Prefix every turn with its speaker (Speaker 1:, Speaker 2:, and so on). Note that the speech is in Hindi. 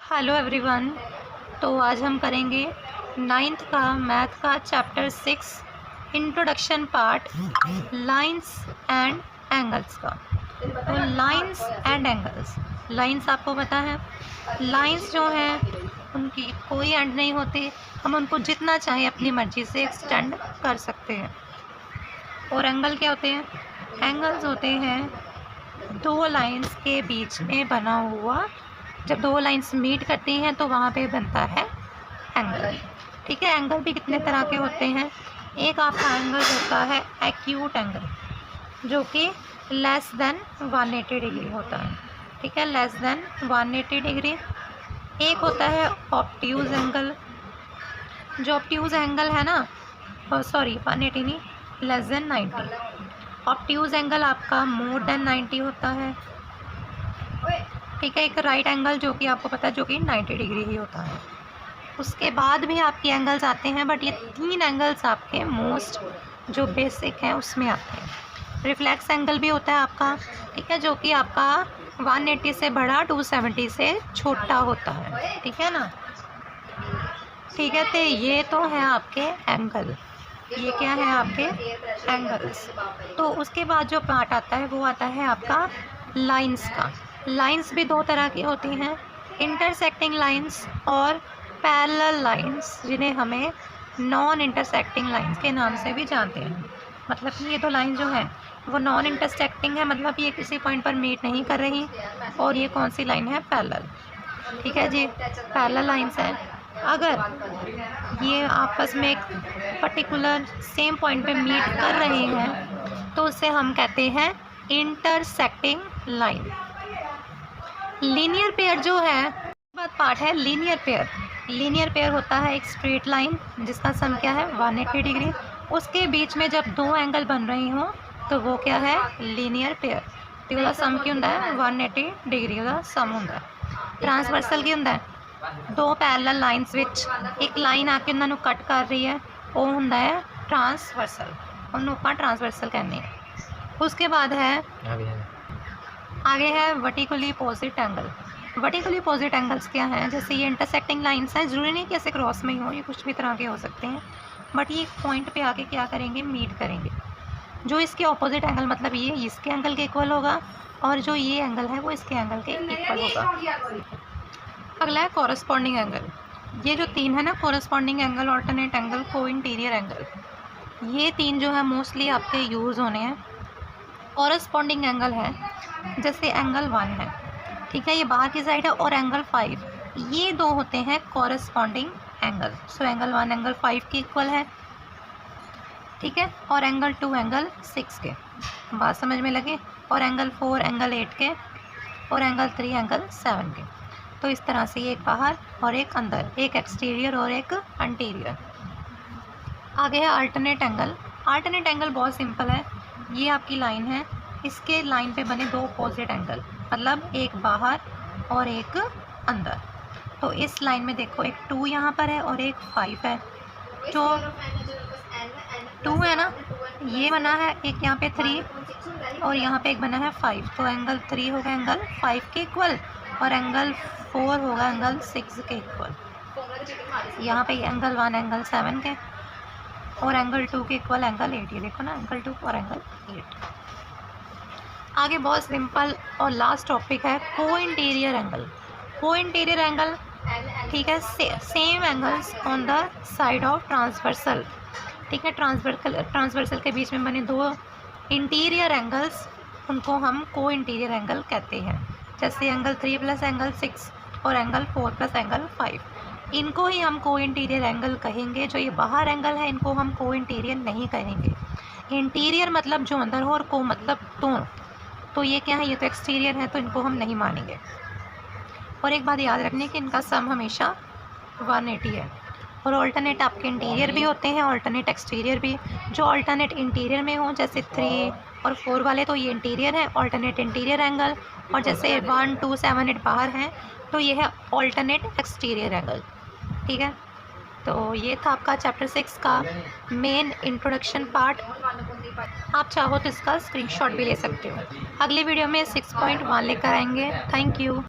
Speaker 1: Hello everyone. तो आज हम करेंगे 9th का मैथ का chapter 6 introduction part lines and angles का। तो लाइंस एंड एंगल्स, लाइंस आपको पता है, लाइंस जो हैं उनकी कोई एंड नहीं होती, हम उनको जितना चाहे अपनी मर्ज़ी से एक्सटेंड कर सकते हैं। और एंगल क्या होते हैं? एंगल्स होते हैं दो लाइंस के बीच में बना हुआ, जब दो लाइंस मीट करती हैं तो वहाँ पे बनता है एंगल। ठीक है, एंगल भी कितने तरह के होते हैं। एक आपका एंगल होता है एक्यूट एंगल, जो कि लेस देन 180 डिग्री होता है। ठीक है, लेस देन 180 डिग्री। एक होता है ऑब्ट्यूज एंगल, जो ऑब्ट्यूज एंगल है ना, सॉरी 180 नहीं, लेस देन 90। ऑब्ट्यूज एंगल आपका मोर देन 90 होता है। ठीक है, एक राइट एंगल जो कि आपको पता है जो कि 90 डिग्री ही होता है। उसके बाद भी आपके एंगल्स आते हैं, बट ये तीन एंगल्स आपके मोस्ट जो बेसिक हैं उसमें आते हैं। रिफ्लेक्स एंगल भी होता है आपका, ठीक है, जो कि आपका 180 से बड़ा 270 से छोटा होता है। ठीक है ना, ठीक है। तो ये तो है आपके एंगल, ये क्या है आपके एंगल्स। तो उसके बाद जो पार्ट आता है वो आता है आपका लाइंस का। लाइंस भी दो तरह की होती हैं, इंटरसेक्टिंग लाइंस और पैरेलल लाइंस, जिन्हें हमें नॉन इंटरसेक्टिंग लाइंस के नाम से भी जानते हैं। मतलब कि ये दो लाइन जो हैं वो नॉन इंटरसेक्टिंग है, मतलब ये किसी पॉइंट पर मीट नहीं कर रही। और ये कौन सी लाइन है? पैरेलल। ठीक है जी, पैरेलल लाइंस हैं। अगर ये आपस में एक पर्टिकुलर सेम पॉइंट पे मीट कर रहे हैं तो उसे हम कहते हैं इंटरसेक्टिंग लाइन। लीनियर पेयर जो है, बात पार्ट है लीनियर पेयर। लीनियर पेयर होता है एक स्ट्रेट लाइन जिसका सम क्या है? 180 डिग्री। उसके बीच में जब दो एंगल बन रही हों तो वो क्या है? Linear pair. तो ਉਹਦਾ सम ਕੀ ਹੁੰਦਾ है? 180 डिग्री ਦਾ सम ਹੁੰਦਾ है। ट्रांसवर्सल ਕੀ ਹੁੰਦਾ है? दो पैरेलल लाइंस विच एक लाइन आके उन्होंने कट कर रही है, वो ਹੁੰਦਾ है ट्रांसवर्सल, उन्होंने ਆਪਾਂ ट्रांसवर्सल कहने हैं। उसके बाद है आगे है vertically opposite angle. Vertically opposite angles क्या हैं? जैसे ये इंटरसेक्टिंग लाइंस हैं, ज़रूरी नहीं कि ऐसे क्रॉस में ही हो, ये कुछ भी तरह के हो सकते हैं, बट ये एक पॉइंट पे आके क्या करेंगे? मीट करेंगे। जो इसके ऑपोजिट एंगल, मतलब ये इसके एंगल के इक्वल होगा, और जो ये एंगल है वो इसके एंगल के इक्वल होगा। अगला है कॉरस्पॉन्डिंग एंगल। ये जो तीन है ना, कॉरस्पॉन्डिंग एंगल, ऑल्टरनेट एंगल, को इंटीरियर एंगल, ये तीन जो है मोस्टली आपके यूज़ होने हैं। कॉरस्पॉन्डिंग एंगल है जैसे एंगल 1 है, ठीक है, ये बाहर की साइड है, और एंगल 5, ये दो होते हैं corresponding angle. So angle 1 angle 5 के इक्वल है, ठीक है, और एंगल 2 एंगल 6 के। बात समझ में लगे? और एंगल 4 एंगल 8 के, और एंगल 3 एंगल 7 के। तो इस तरह से एक बाहर और एक अंदर, एक एक्सटीरियर और एक इंटीरियर। आगे है अल्टरनेट एंगल। अल्टरनेट एंगल बहुत सिंपल है, ये आपकी लाइन है, इसके लाइन पे बने दो अपोजिट एंगल, मतलब एक बाहर और एक अंदर। तो इस लाइन में देखो एक 2 यहाँ पर है और एक 5 है। जो 2 है ना, ये बना है एक यहाँ पे 3 और यहाँ पे एक बना है 5, तो एंगल 3 होगा एंगल 5 के इक्वल, और एंगल 4 होगा एंगल 6 के इक्वल। यहाँ पे एंगल 1 एंगल 7 के, और एंगल 2 के इक्वल एंगल 8। ये देखो ना, एंगल 2 और एंगल 8। आगे बहुत सिंपल और लास्ट टॉपिक है को इंटीरियर एंगल। को इंटीरियर एंगल, ठीक है, same angles on the side of transversal. ठीक है, ट्रांसवर्सल के बीच में बने दो इंटीरियर एंगल्स, उनको हम को इंटीरियर एंगल कहते हैं। जैसे एंगल 3 प्लस एंगल 6 और एंगल 4 प्लस एंगल 5, इनको ही हम को इंटीरियर एंगल कहेंगे। जो ये बाहर एंगल है इनको हम को इंटीरियर नहीं कहेंगे। इंटीरियर मतलब जो अंदर हो, और को मतलब दोनों, तो ये क्या है? ये तो एक्सटीरियर है, तो इनको हम नहीं मानेंगे। और एक बात याद रखनी कि इनका सम हमेशा 180 है। और ऑल्टरनेट आपके इंटीरियर भी होते हैं, ऑल्टरनेट एक्सटीरियर भी। जो ऑल्टरनेट इंटीरियर में हो, जैसे 3 और 4 वाले, तो ये इंटीरियर है, ऑल्टरनेट इंटीरियर एंगल। और जैसे 1 2 7 8 बाहर हैं, तो ये है ऑल्टरनेट एक्सटीरियर एंगल। ठीक है, तो ये था आपका चैप्टर 6 का मेन इंट्रोडक्शन पार्ट। आप चाहो तो इसका स्क्रीनशॉट भी ले सकते हो। अगली वीडियो में 6.1 लेकर आएंगे। Thank you.